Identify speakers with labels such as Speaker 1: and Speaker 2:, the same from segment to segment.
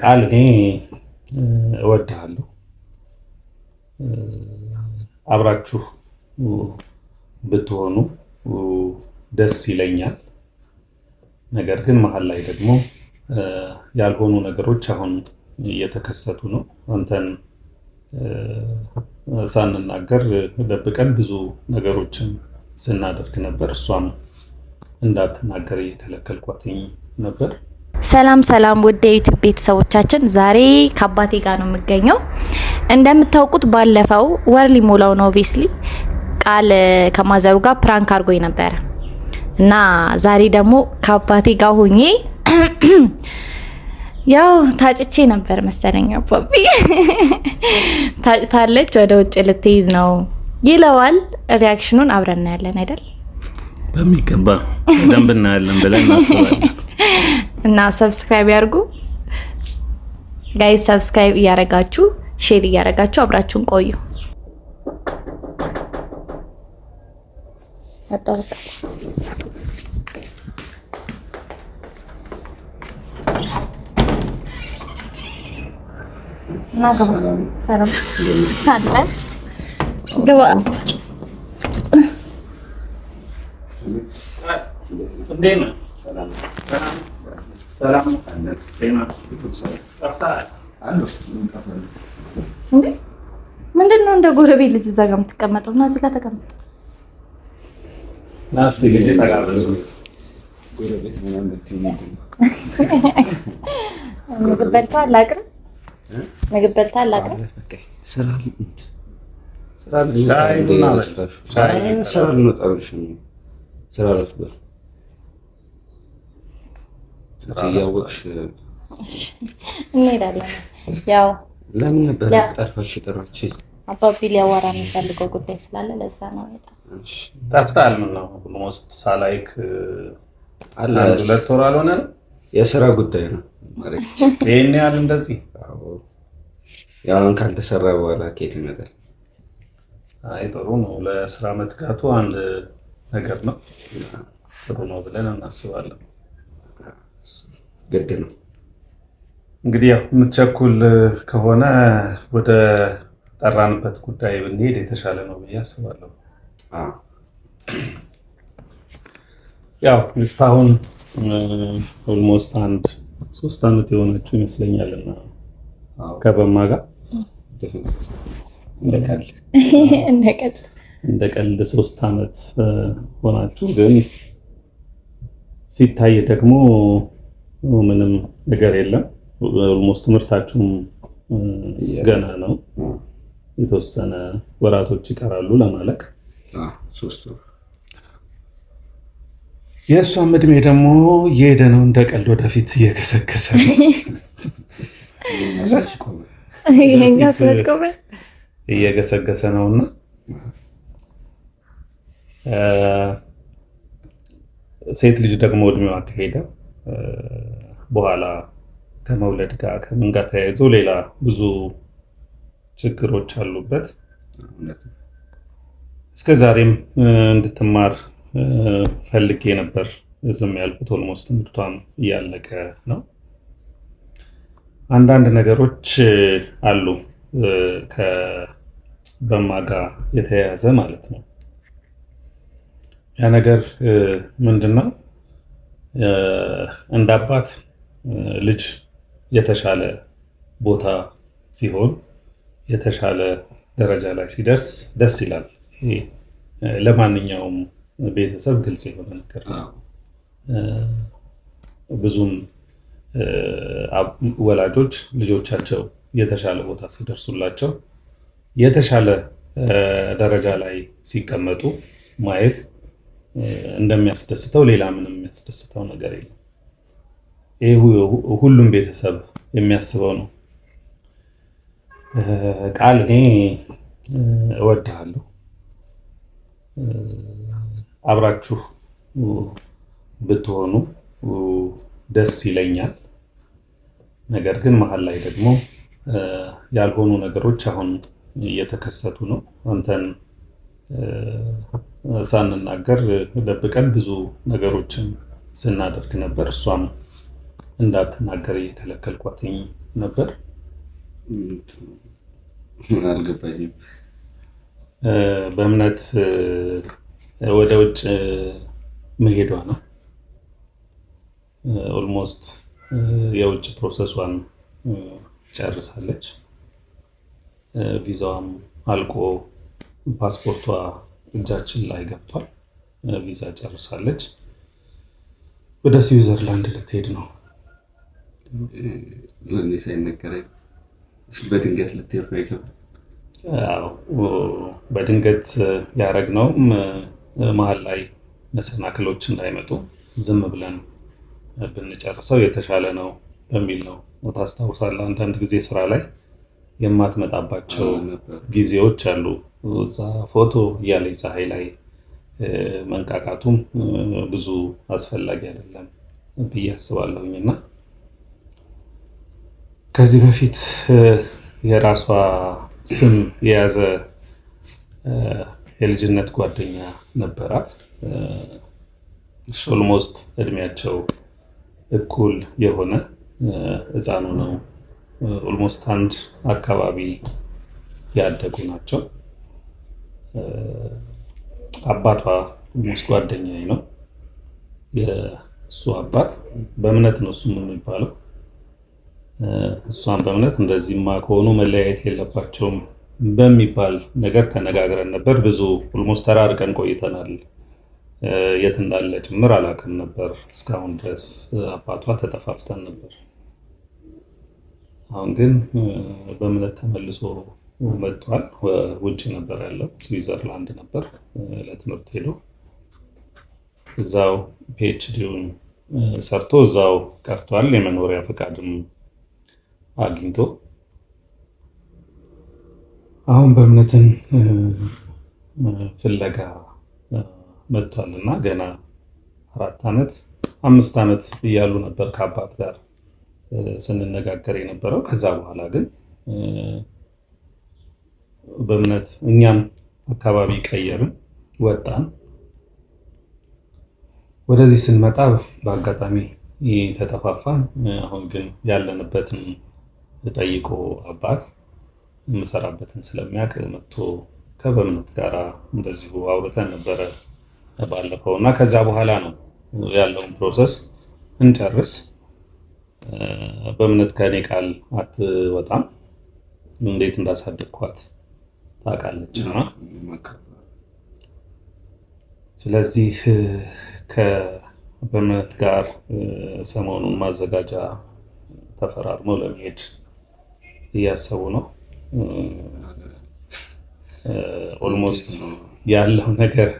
Speaker 1: ቃል እኔ እወድሃለሁ፣ አብራችሁ ብትሆኑ ደስ ይለኛል። ነገር ግን መሀል ላይ ደግሞ ያልሆኑ ነገሮች አሁን እየተከሰቱ ነው። አንተን ሳንናገር ደብቀን ብዙ ነገሮችን ስናደርግ ነበር። እሷም እንዳትናገር እየከለከልኳትኝ ነበር።
Speaker 2: ሰላም ሰላም ውድ የዩቲዩብ ቤተሰቦቻችን፣ ዛሬ ከአባቴ ጋር ነው የምገኘው። እንደምታውቁት ባለፈው ወር ሊሞላው ነው ኦብቪስሊ ቃል ከማዘሩ ጋር ፕራንክ አድርጎኝ ነበረ እና ዛሬ ደግሞ ከአባቴ ጋር ሆኜ ያው ታጭቼ ነበር መሰለኝ። አባቢ ታጭታለች፣ ወደ ውጭ ልትይዝ ነው ይለዋል። ሪያክሽኑን አብረን እናያለን አይደል?
Speaker 1: በሚገባ ደንብ እናያለን ብለን እናስባለን።
Speaker 2: እና ሰብስክራይብ ያርጉ ጋይስ፣ ሰብስክራይብ እያረጋችሁ ሼር እያረጋችሁ አብራችሁን ቆዩ። አጣጣ እና ሰላም ታዲያ ገባ
Speaker 1: እንዴት ነው? ሰላም
Speaker 2: ምንድን ነው እንደ ጎረቤት ልጅ እዛ ጋር የምትቀመጠው? እና እዚህ ጋር ተቀመጥ።
Speaker 1: ናስቲ ልጅ ተጋበዙ።
Speaker 3: ጎረቤት ምናምን ብትይ ምንድን ነው?
Speaker 2: ምግብ በልተሃል? ላቅርብ? ምግብ በልተሃል? ላቅርብ?
Speaker 3: ስራ ረፍዷል። እያወቅሽ
Speaker 2: እንሄዳለን። ያው
Speaker 3: ለምን ነበር ጠርፈሽ የጠራችኝ?
Speaker 2: አባቢ ሊያወራ የሚፈልገው ጉዳይ ስላለ ለዛ ነው።
Speaker 1: ጠፍተሃል? ምን ነው ኦልሞስት ሳላይክ አንድ 2 ወር አልሆነም።
Speaker 3: የስራ ጉዳይ ነው ማለት
Speaker 1: ይሄን ያህል እንደዚህ?
Speaker 3: ያው ካልተሰራ በኋላ ከየት ይመጣል?
Speaker 1: አይ ጥሩ ነው። ለስራ መትጋቱ አንድ ነገር ነው፣ ጥሩ ነው ብለን እናስባለን።
Speaker 3: ግድ ነው
Speaker 1: እንግዲህ ያው የምትቸኩል ከሆነ ወደ ጠራንበት ጉዳይ ብንሄድ የተሻለ ነው ብዬ አስባለሁ። ያው እስካሁን ኦልሞስት 3 ዓመት የሆነችው ይመስለኛልና ከበማ ጋር እንደ ቀልድ 3 ዓመት ሆናችሁ፣ ግን ሲታይ ደግሞ ምንም ነገር የለም። ኦልሞስት ትምህርታችሁም ገና ነው። የተወሰነ ወራቶች ይቀራሉ ለማለቅ።
Speaker 3: 3 ወር።
Speaker 1: የእሷም እድሜ ደግሞ እየሄደ ነው እንደ ቀልድ ወደፊት እየገሰገሰ ነው። እየገሰገሰ ነውና ሴት ልጅ ደግሞ እድሜዋ ከሄደ በኋላ ከመውለድ ጋር ከምን ጋር ተያይዞ ሌላ ብዙ ችግሮች አሉበት። እስከ ዛሬም እንድትማር ፈልጌ ነበር ዝም ያልኩት። ኦልሞስት ትምህርቷም እያለቀ ነው። አንዳንድ ነገሮች አሉ ከበማ ጋር የተያያዘ ማለት ነው። ያ ነገር ምንድነው? እንደ አባት ልጅ የተሻለ ቦታ ሲሆን የተሻለ ደረጃ ላይ ሲደርስ ደስ ይላል። ይሄ ለማንኛውም ቤተሰብ ግልጽ የሆነ ነገር ነው። ብዙም ወላጆች ልጆቻቸው የተሻለ ቦታ ሲደርሱላቸው፣ የተሻለ ደረጃ ላይ ሲቀመጡ ማየት እንደሚያስደስተው ሌላ ምንም የሚያስደስተው ነገር የለም። ይሄ ሁሉም ቤተሰብ የሚያስበው ነው። ቃል እኔ እወድሃለሁ፣ አብራችሁ ብትሆኑ ደስ ይለኛል። ነገር ግን መሀል ላይ ደግሞ ያልሆኑ ነገሮች አሁን እየተከሰቱ ነው። አንተን ሳንናገር ደብቀን ብዙ ነገሮችን ስናደርግ ነበር። እሷም እንዳትናገር እየከለከልኳትኝ ነበር።
Speaker 3: አልገባኝም።
Speaker 1: በእምነት ወደ ውጭ መሄዷ ነው። ኦልሞስት የውጭ ፕሮሰሷን ጨርሳለች። ቪዛዋም አልቆ ፓስፖርቷ እጃችን ላይ ገብቷል። ቪዛ ጨርሳለች። ወደ ስዊዘርላንድ ልትሄድ ነው።
Speaker 3: ለኔ ሳይነገረኝ በድንገት ልትሄድ ነው ይገባል።
Speaker 1: በድንገት ያደረግነውም መሀል ላይ መሰናክሎች እንዳይመጡ ዝም ብለን ብንጨርሰው የተሻለ ነው በሚል ነው። ታስታውሳለህ? አንዳንድ ጊዜ ስራ ላይ የማትመጣባቸው ጊዜዎች አሉ። እዛ ፎቶ እያለ ፀሐይ ላይ መንቃቃቱም ብዙ አስፈላጊ አይደለም ብዬ አስባለሁኝ እና ከዚህ በፊት የራሷ ስም የያዘ የልጅነት ጓደኛ ነበራት። ኦልሞስት እድሜያቸው እኩል የሆነ ህፃኑ ነው። ኦልሞስት አንድ አካባቢ ያደጉ ናቸው። አባቷ ኦልሞስት ጓደኛዬ ነው። የእሱ አባት በእምነት ነው እሱም የሚባለው። እሷን በእምነት እንደዚህማ ከሆኑ መለያየት የለባቸውም በሚባል ነገር ተነጋግረን ነበር። ብዙ ኦልሞስት ተራርቀን ቆይተናል። የት እንዳለ ጭምር አላውቅም ነበር እስካሁን ድረስ። አባቷ ተጠፋፍተን ነበር። አሁን ግን በእምነት ተመልሶ መጥቷል። ውጭ ነበር ያለው፣ ስዊዘርላንድ ነበር ለትምህርት ሄዶ እዛው ፒኤችዲውን ሰርቶ እዛው ቀርቷል። የመኖሪያ ፈቃድም አግኝቶ አሁን በእምነትን ፍለጋ መጥቷል እና ገና 4 ዓመት 5 ዓመት እያሉ ነበር ከአባት ጋር ስንነጋገር የነበረው። ከዛ በኋላ ግን በእምነት እኛም አካባቢ ቀየርን፣ ወጣን። ወደዚህ ስንመጣ በአጋጣሚ ተጠፋፋን። አሁን ግን ያለንበትን ጠይቆ አባት የምሰራበትን ስለሚያውቅ መጥቶ ከበእምነት ጋር እንደዚሁ አውርተን ነበረ ባለፈው እና ከዛ በኋላ ነው ያለውን ፕሮሰስ እንጨርስ። በእምነት ከኔ ቃል አትወጣም። እንዴት እንዳሳደግኳት ታውቃለች እና ስለዚህ ከበእምነት ጋር ሰሞኑን ማዘጋጃ ተፈራርመው ለመሄድ እያሰቡ ነው። ኦልሞስት ያለው ነገር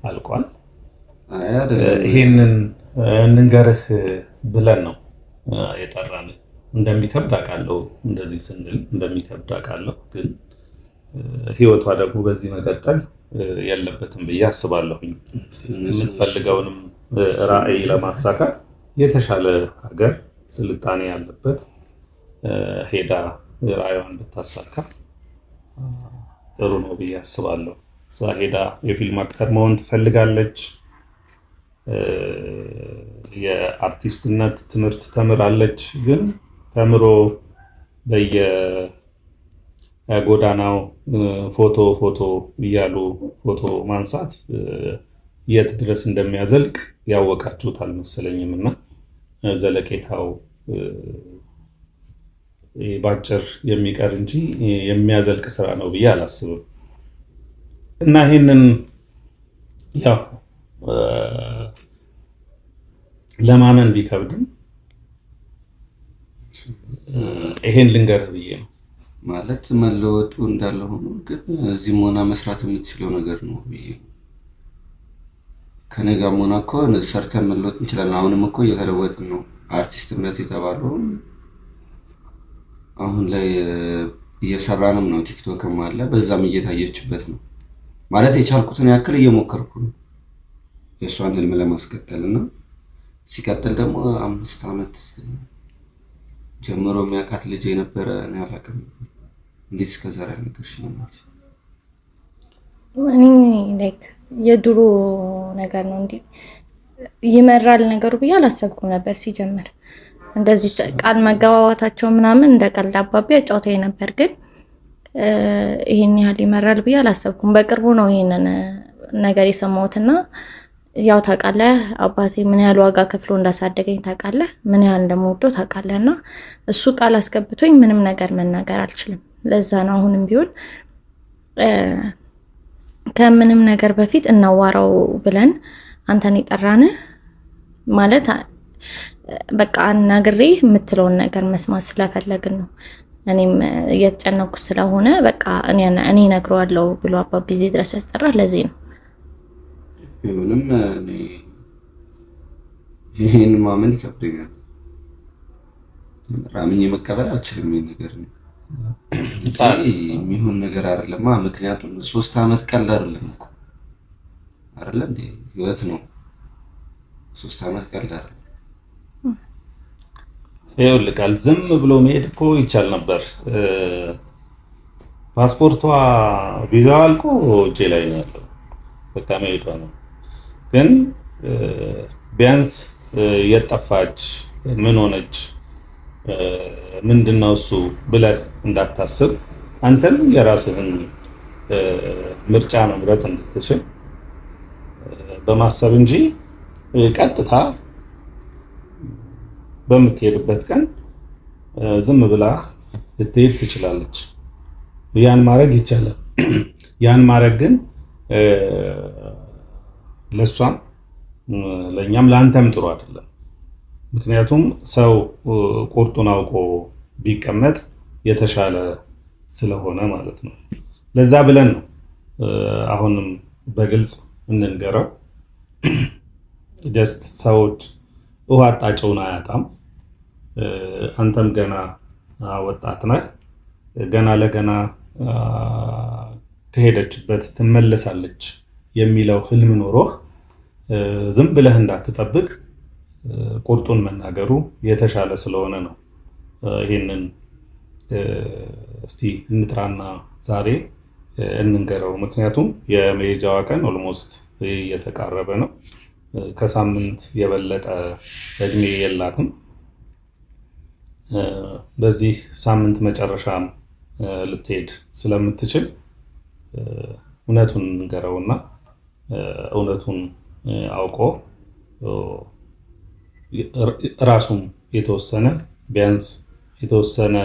Speaker 1: አልቋል። ይሄንን እንንገርህ ብለን ነው የጠራን። እንደሚከብድ አውቃለሁ፣ እንደዚህ ስንል እንደሚከብድ አውቃለሁ። ግን ህይወቷ ደግሞ በዚህ መቀጠል የለበትም ብዬ አስባለሁኝ። የምትፈልገውንም ራዕይ ለማሳካት የተሻለ ሀገር ስልጣኔ ያለበት ሄዳ ራዕይዋን ብታሳካ ጥሩ ነው ብዬ አስባለሁ። እዛ ሄዳ የፊልም አክተር መሆን ትፈልጋለች። የአርቲስትነት ትምህርት ተምራለች። ግን ተምሮ በየጎዳናው ፎቶ እያሉ ፎቶ ማንሳት የት ድረስ እንደሚያዘልቅ ያወቃችሁት አልመሰለኝም እና ዘለቄታው ባጭር የሚቀር እንጂ የሚያዘልቅ ስራ ነው ብዬ አላስብም እና ይህንን ያው ለማመን ቢከብድም ይሄን ልንገርህ ብዬ ነው።
Speaker 3: ማለት መለወጡ እንዳለ ሆኖ ግን እዚህም ሆና መስራት የምትችለው ነገር ነው ብዬ ነው። ከኔ ጋር ሆና እኮ ሰርተን መለወጥ እንችላለን። አሁንም እኮ እየተለወጥን ነው። አርቲስትነት የተባለው አሁን ላይ እየሰራንም ነው። ቲክቶክም አለ፣ በዛም እየታየችበት ነው። ማለት የቻልኩትን ያክል እየሞከርኩ ነው የእሷን ህልም ለማስቀጠል እና ሲቀጥል ደግሞ 5 ዓመት ጀምሮ የሚያውቃት ልጅ የነበረ እኔ አላውቅም። እንዴት እስከዛሬ አልነገርሽኝም?
Speaker 2: እኔ ላይክ የድሮ ነገር ነው እንዴ ይመራል ነገሩ ብዬ አላሰብኩም ነበር ሲጀምር። እንደዚህ ቃል መገባባታቸው ምናምን እንደ ቀልድ አባቢ አጫውተኝ ነበር፣ ግን ይሄን ያህል ይመራል ብዬ አላሰብኩም። በቅርቡ ነው ይሄንን ነገር የሰማሁትና ያው ታውቃለህ አባቴ ምን ያህል ዋጋ ከፍሎ እንዳሳደገኝ ታውቃለህ፣ ምን ያህል እንደምወደው ታውቃለህና እሱ ቃል አስገብቶኝ ምንም ነገር መናገር አልችልም። ለዛ ነው አሁንም ቢሆን ከምንም ነገር በፊት እናዋራው ብለን አንተን የጠራንህ ማለት በቃ አናግሬ የምትለውን ነገር መስማት ስለፈለግን ነው። እኔም እየተጨነኩ ስለሆነ በቃ እኔ እነግረዋለሁ ብሎ አባቢ እዚህ ድረስ ያስጠራ ለዚህ ነው።
Speaker 3: ይሁንም ይህን ማመን ይከብደኛል። አምኜ መቀበል አልችልም። ይሄን ነገር የሚሆን ነገር አይደለም። ምክንያቱም 3 ዓመት ቀልድ አይደለም እኮ አይደለ እንዴ? ህይወት ነው። 3 ዓመት ቀልድ አይደለም።
Speaker 1: ይኸውልህ ቃል ዝም ብሎ መሄድ እኮ ይቻል ነበር። ፓስፖርቷ ቪዛዋ አልቆ እጄ ላይ ነው ያለው። በቃ መሄዷ ነው። ግን ቢያንስ የጠፋች ምን ሆነች ምንድነው እሱ ብለህ እንዳታስብ አንተም የራስህን ምርጫ መምረጥ እንድትችል በማሰብ እንጂ ቀጥታ በምትሄድበት ቀን ዝም ብላ ልትሄድ ትችላለች። ያን ማድረግ ይቻላል። ያን ማድረግ ግን ለሷም ለኛም ለአንተም ጥሩ አይደለም። ምክንያቱም ሰው ቁርጡን አውቆ ቢቀመጥ የተሻለ ስለሆነ ማለት ነው። ለዛ ብለን ነው አሁንም በግልጽ እንንገረው። ጀስት ሰዎች ውሃ አጣጨውን አያጣም። አንተም ገና ወጣት ነህ። ገና ለገና ከሄደችበት ትመለሳለች የሚለው ህልም ኖሮህ ዝም ብለህ እንዳትጠብቅ ቁርጡን መናገሩ የተሻለ ስለሆነ ነው። ይሄንን እስቲ እንጥራና ዛሬ እንንገረው። ምክንያቱም የመሄጃዋ ቀን ኦልሞስት እየተቃረበ ነው። ከሳምንት የበለጠ እድሜ የላትም። በዚህ ሳምንት መጨረሻም ልትሄድ ስለምትችል እውነቱን እንገረውና እውነቱን አውቆ ራሱም የተወሰነ ቢያንስ የተወሰነ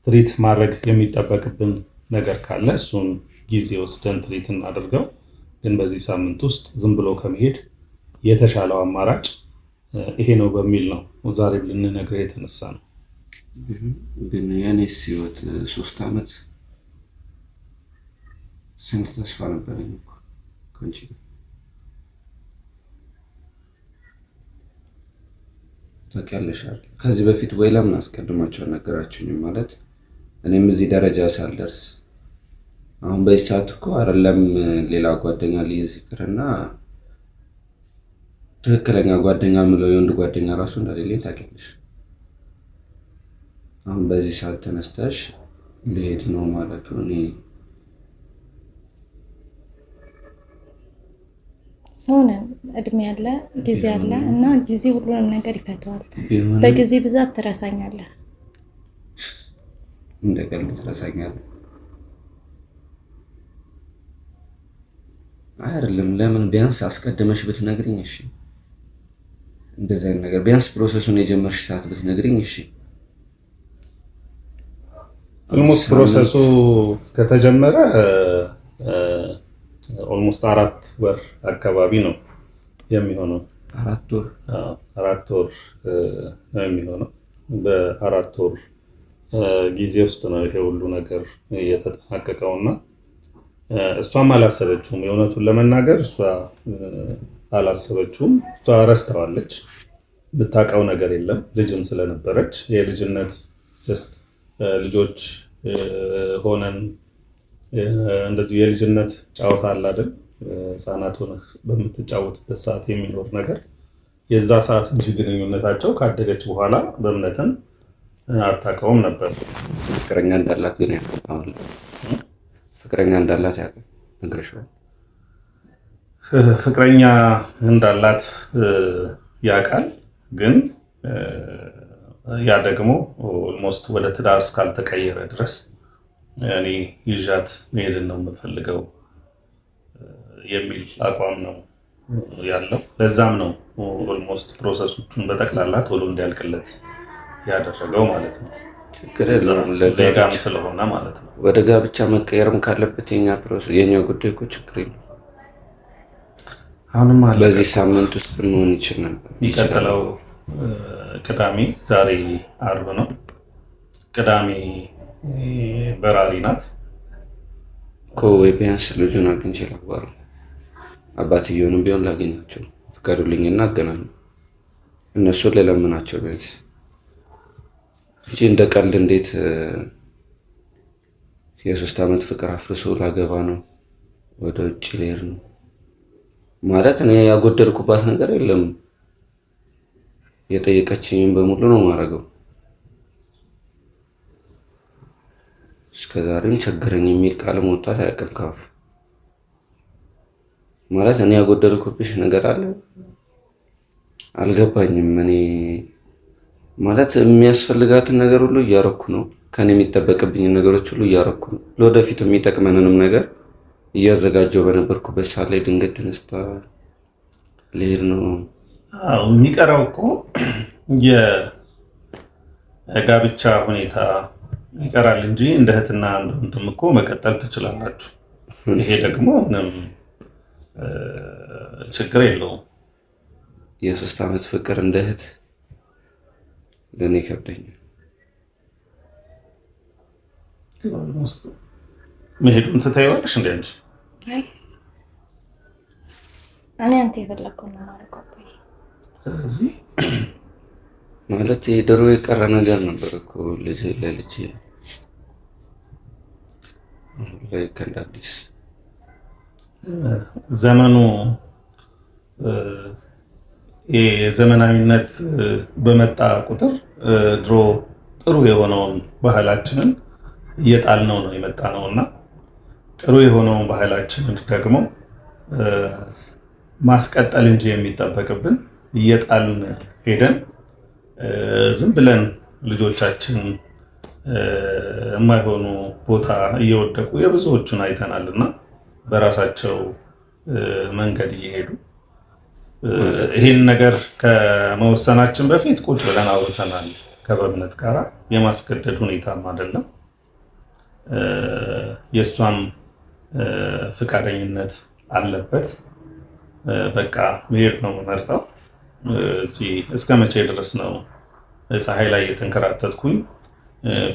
Speaker 1: ትሪት ማድረግ የሚጠበቅብን ነገር ካለ እሱን ጊዜ ወስደን ትሪት እናደርገው። ግን በዚህ ሳምንት ውስጥ ዝም ብሎ ከመሄድ የተሻለው አማራጭ ይሄ ነው በሚል ነው ዛሬ ልንነግርህ የተነሳ ነው።
Speaker 3: ግን የኔስ ህይወት 3 ዓመት ስንት ተስፋ ነበረኝ እኮ ከአንቺ ጋር ታውቂያለሽ አይደል? ከዚህ በፊት ወይ ለምን አስቀድማቸው ነገራችሁኝ? ማለት እኔም እዚህ ደረጃ ሳልደርስ አሁን በዚህ ሰዓት እኮ አይደለም ሌላ ጓደኛ ልይዝ ይቅርና ትክክለኛ ጓደኛ ምለው የወንድ ጓደኛ ራሱ እንደሌለኝ ታውቂያለሽ። አሁን በዚህ ሰዓት ተነስተሽ ልሄድ ነው ማለት ነው። እኔ
Speaker 2: ሰው ነን፣ እድሜ ያለ ጊዜ አለ እና ጊዜ ሁሉንም ነገር ይፈተዋል። በጊዜ ብዛት ትረሳኛለህ።
Speaker 3: እንደ ቀልድ ትረሳኛለህ አይደለም? ለምን ቢያንስ አስቀድመሽ ብትነግሪኝ እሺ። እንደዚህ አይነት ነገር ቢያንስ ፕሮሰሱን የጀመርሽ ሰዓት ብትነግሪኝ እሺ።
Speaker 1: ኦልሞስት ፕሮሰሱ ከተጀመረ ኦልሞስት 4 ወር አካባቢ ነው የሚሆነው።
Speaker 3: 4 ወር
Speaker 1: ነው የሚሆነው። በ4 ወር ጊዜ ውስጥ ነው ይሄ ሁሉ ነገር የተጠናቀቀውና እሷም አላሰበችውም። የእውነቱን ለመናገር እሷ አላሰበችውም። እሷ ረስተዋለች። የምታውቀው ነገር የለም። ልጅም ስለነበረች የልጅነት ጀስት ልጆች ሆነን እንደዚህ የልጅነት ጫወታ አለ አይደል? ህፃናት ሆነ በምትጫወትበት ሰዓት የሚኖር ነገር የዛ ሰዓት እንጂ ግንኙነታቸው ካደገች በኋላ በእምነትን አታውቀውም ነበር።
Speaker 3: ፍቅረኛ እንዳላት ግን ፍቅረኛ እንዳላት ያውቃል። ነግረሽዋል?
Speaker 1: ፍቅረኛ እንዳላት ያውቃል። ግን ያ ደግሞ ኦልሞስት ወደ ትዳር እስካልተቀየረ ድረስ እኔ ይዣት መሄድን ነው የምፈልገው የሚል አቋም ነው ያለው። ለዛም ነው ኦልሞስት ፕሮሰሶቹን በጠቅላላ ቶሎ እንዲያልቅለት ያደረገው ማለት ነው። ዜጋም ስለሆነ ማለት ነው።
Speaker 3: ወደ ጋብቻ መቀየርም ካለበት የኛ ጉዳይ እኮ ችግር የለም።
Speaker 1: አሁንም
Speaker 3: በዚህ ሳምንት ውስጥ መሆን ይችል ነበር።
Speaker 1: የሚቀጥለው ቅዳሜ፣ ዛሬ አርብ ነው። ቅዳሜ በራሪ ናት
Speaker 3: እኮ። ወይ ቢያንስ ልጁን አግኝቼ ላግባረው፣ አባትየውንም ቢሆን ላገኛቸው ፍቀዱልኝና አገናኙ። እነሱን ልለምናቸው ቢያንስ እንጂ እንደ ቀልድ እንዴት የ3 ዓመት ፍቅር አፍርሶ ላገባ ነው፣ ወደ ውጭ ልሄድ ነው ማለት። እኔ ያጎደልኩባት ነገር የለም። የጠየቀችኝም በሙሉ ነው ማድረገው። እስከዛሬም ቸገረኝ የሚል ቃል መውጣት አያውቅም ካፉ። ማለት እኔ ያጎደልኩብሽ ነገር አለ? አልገባኝም። እኔ ማለት የሚያስፈልጋትን ነገር ሁሉ እያረኩ ነው። ከኔ የሚጠበቅብኝ ነገሮች ሁሉ እያረኩ ነው። ለወደፊት የሚጠቅመንንም ነገር እያዘጋጀው በነበርኩበት ሰዓት ላይ ድንገት ተነስታ ልሄድ ነው።
Speaker 1: የሚቀረው እኮ የጋብቻ ሁኔታ ይቀራል እንጂ እንደ እህትና እንደ ወንድም እኮ መቀጠል ትችላላችሁ። ይሄ ደግሞ ምንም ችግር የለውም።
Speaker 3: የ3 ዓመት ፍቅር እንደ እህት ለእኔ ይከብደኛል።
Speaker 1: መሄዱን ትታይዋለሽ እንደ አንቺ?
Speaker 2: እኔ አንተ የፈለከው ነው ማድረግ።
Speaker 1: ስለዚህ
Speaker 3: ማለት የድሮ የቀረ ነገር ነበር እኮ ልጅ ለልጅ ላይ ከእንዳዲስ
Speaker 1: ዘመኑ የዘመናዊነት በመጣ ቁጥር ድሮ ጥሩ የሆነውን ባህላችንን እየጣልነው ነው የመጣ ነው እና ጥሩ የሆነውን ባህላችንን ደግሞ ማስቀጠል እንጂ የሚጠበቅብን እየጣልን ሄደን ዝም ብለን ልጆቻችን የማይሆኑ ቦታ እየወደቁ የብዙዎቹን አይተናል እና በራሳቸው መንገድ እየሄዱ ይህን ነገር ከመወሰናችን በፊት ቁጭ ብለን አውርተናል። ከበብነት ጋር የማስገደድ ሁኔታም አይደለም። የእሷም ፍቃደኝነት አለበት። በቃ መሄድ ነው የምመርጠው። እዚህ እስከ መቼ ድረስ ነው ፀሐይ ላይ የተንከራተትኩኝ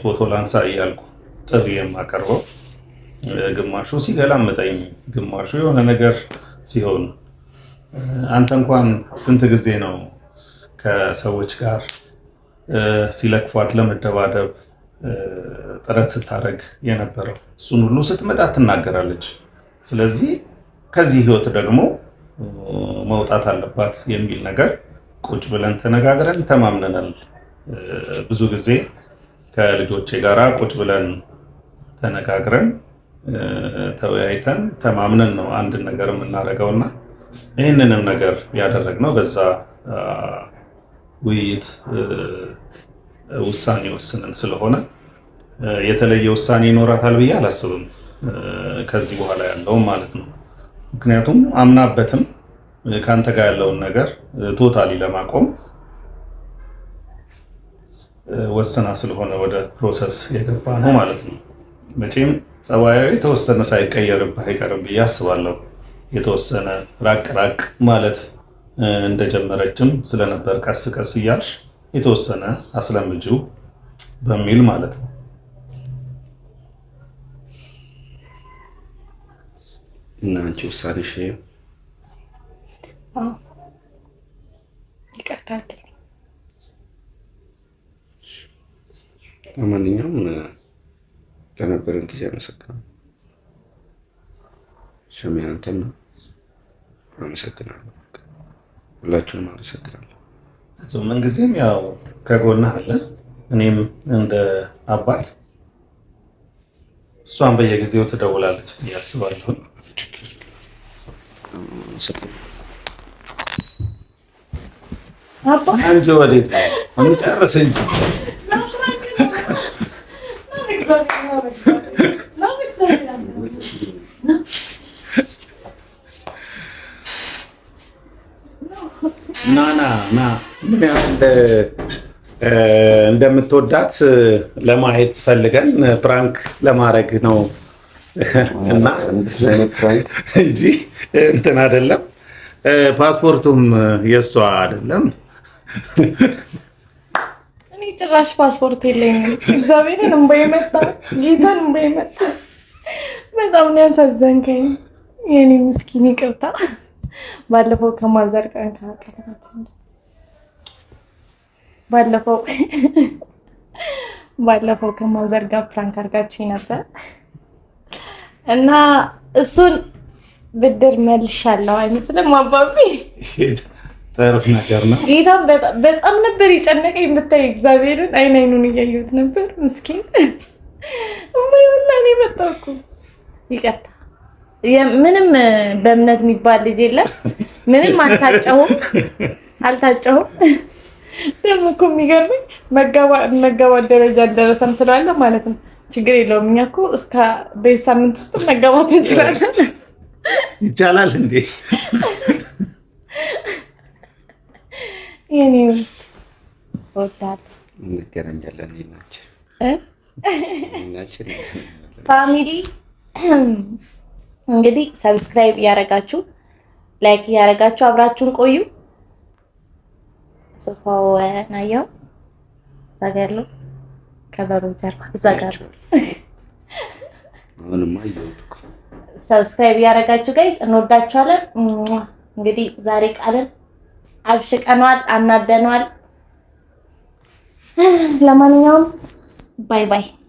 Speaker 1: ፎቶ ላንሳ እያልኩ ጥሪ የማቀርበው? ግማሹ ሲገላምጠኝ፣ ግማሹ የሆነ ነገር ሲሆን፣ አንተ እንኳን ስንት ጊዜ ነው ከሰዎች ጋር ሲለክፏት ለመደባደብ ጥረት ስታደርግ የነበረው? እሱን ሁሉ ስትመጣ ትናገራለች። ስለዚህ ከዚህ ህይወት ደግሞ መውጣት አለባት የሚል ነገር ቁጭ ብለን ተነጋግረን ተማምነናል። ብዙ ጊዜ ከልጆቼ ጋራ ቁጭ ብለን ተነጋግረን ተወያይተን ተማምነን ነው አንድ ነገር የምናደርገውና ይህንንም ነገር ያደረግነው በዛ ውይይት ውሳኔ ወስነን ስለሆነ የተለየ ውሳኔ ይኖራታል ብዬ አላስብም ከዚህ በኋላ ያለውም ማለት ነው። ምክንያቱም አምናበትም ከአንተ ጋር ያለውን ነገር ቶታሊ ለማቆም ወሰና ስለሆነ ወደ ፕሮሰስ የገባ ነው ማለት ነው። መቼም ጸባያዊ የተወሰነ ሳይቀየርብህ አይቀርም ብዬ አስባለሁ። የተወሰነ ራቅ ራቅ ማለት እንደጀመረችም ስለነበር ቀስ ቀስ እያልሽ የተወሰነ አስለምጂው በሚል ማለት ነው።
Speaker 3: እና አንቺ ውሳኔሽ?
Speaker 2: ይቅርታ።
Speaker 3: ለማንኛውም ለነበረን ጊዜ አመሰግናለሁ። ስሜ አንተም አመሰግናለሁ። ሁላችሁንም አመሰግናለሁ።
Speaker 1: ምን ጊዜም ያው ከጎንህ አለን። እኔም እንደ አባት እሷን በየጊዜው ትደውላለች ብዬ አስባለሁ። አንቺ ወዴት እንጨርስ እንጂ ና ምን ያህል እንደምትወዳት ለማየት ፈልገን ፕራንክ ለማድረግ ነው እና እንጂ እንትን አይደለም። ፓስፖርቱም የእሷ አይደለም።
Speaker 4: እኔ ጭራሽ ፓስፖርት የለኝም። እግዚአብሔርን እምባዬ መጣ፣ ጌታን እምባዬ መጣ። በጣም ነው ያሳዘንከኝ የኔ ምስኪን። ይቅርታ ባለፈው ከማዘር ቀን ከቀለበት ባለፈው ከማዘር ጋር ፕራንክ አድርጋችኝ ነበር እና እሱን ብድር መልሻለሁ አይመስልም አባቢ?
Speaker 1: ተርፍ ነገር ነው።
Speaker 4: ጌታ በጣም ነበር የጨነቀኝ ብታይ፣ እግዚአብሔርን አይኑን እያየሁት ነበር ምስኪን። እማይውላ እኔ መጣሁ እኮ ይቅርታ። ምንም በእምነት የሚባል ልጅ የለም። ምንም አልታጨሁም። ደግሞ እኮ የሚገርመኝ መጋባት ደረጃ አልደረሰም ትላለህ ማለት ነው። ችግር የለውም። እኛ እኮ እስከ በዚህ ሳምንት ውስጥ መጋባት እንችላለን።
Speaker 1: ይቻላል እንዴ?
Speaker 4: የኔ ወዳል
Speaker 3: እንገናኛለን።
Speaker 2: ፋሚሊ እንግዲህ ሰብስክራይብ እያደረጋችሁ ላይክ እያደረጋችሁ አብራችሁን ቆዩ። ሶፋው ናየው ታገሉ ከበሩ ጀርባ እዛ ጋር
Speaker 3: አሁንማ እየወጣሁ
Speaker 2: ሰብስክራይብ እያደረጋችሁ ጋይስ እንወዳችኋለን። እንግዲህ ዛሬ ቃልን አብሽቀኗል፣ አናደኗል። ለማንኛውም ባይ ባይ።